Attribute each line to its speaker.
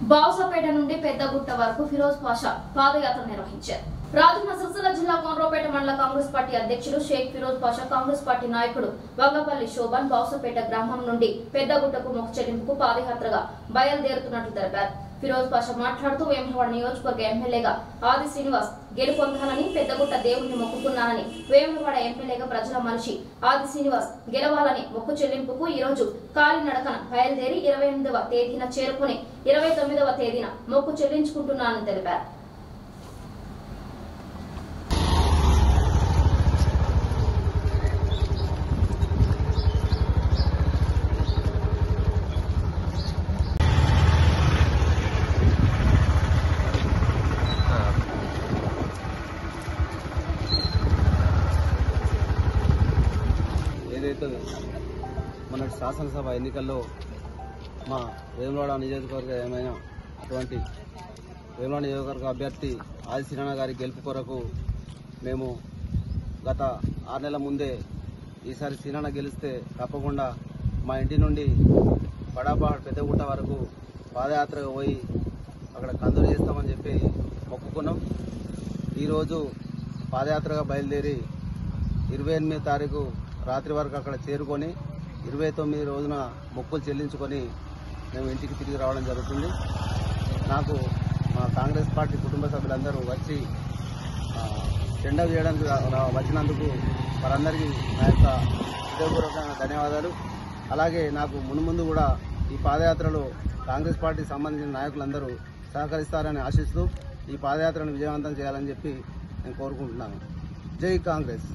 Speaker 1: బావుసపేట నుండి పెద్దగుట్ట వరకు ఫిరోజ్ పాషా పాదయాత్ర నిర్వహించారు. రాజన్న సిరిసిల్ల జిల్లా కోనరావుపేట మండల కాంగ్రెస్ పార్టీ అధ్యక్షుడు షేక్ ఫిరోజ్ పాషా, కాంగ్రెస్ పార్టీ నాయకుడు వంగపల్లి శోభన్ బావుసపేట గ్రామం నుండి పెద్దగుట్టకు మొక్కు చెల్లింపుకు పాదయాత్రగా బయలుదేరుతున్నట్లు తెలిపారు. ఫిరోజ్ పాషా మాట్లాడుతూ వేములవాడ నియోజకవర్గ ఎమ్మెల్యేగా ఆది శ్రీనివాస్ గెలుపొందాలని, పెద్దగుట్ట దేవుడిని మొక్కుకున్నానని, వేములవాడ ఎమ్మెల్యేగా ప్రజల మనిషి ఆది శ్రీనివాస్ గెలవాలని మొక్కు చెల్లింపుకు ఈ రోజు కాలినడకన బయలుదేరి 28వ తేదీన చేరుకుని 29వ తేదీన మొక్కు చెల్లించుకుంటున్నానని తెలిపారు.
Speaker 2: ఏదైతే మన శాసనసభ ఎన్నికల్లో మా వేములవాడ నియోజకవర్గ ఏమైనా అటువంటి వేములవాడ నియోజకవర్గ అభ్యర్థి ఆది శ్రీనారాయణ గారి గెలుపు కొరకు మేము గత 6 నెలల ముందే ఈసారి శ్రీనారాయణ గెలిస్తే తప్పకుండా మా ఇంటి నుండి బడాబాడ్ పెద్దగుట్ట వరకు పాదయాత్రగా పోయి అక్కడ కందులు చేస్తామని చెప్పి మొక్కుకున్నాం. ఈరోజు పాదయాత్రగా బయలుదేరి 28వ తారీఖు రాత్రి వరకు అక్కడ చేరుకొని 29 రోజున మొక్కులు చెల్లించుకొని మేము ఇంటికి తిరిగి రావడం జరుగుతుంది. నాకు మా కాంగ్రెస్ పార్టీ కుటుంబ సభ్యులందరూ వచ్చి టెండర్ చేయడానికి వచ్చినందుకు వారందరికీ నా యొక్క హృదయపూర్వకమైన ధన్యవాదాలు. అలాగే నాకు మున్ముందు కూడా ఈ పాదయాత్రలో కాంగ్రెస్ పార్టీకి సంబంధించిన నాయకులందరూ సహకరిస్తారని ఆశిస్తూ ఈ పాదయాత్రను విజయవంతం చేయాలని చెప్పి నేను కోరుకుంటున్నాను. జై కాంగ్రెస్.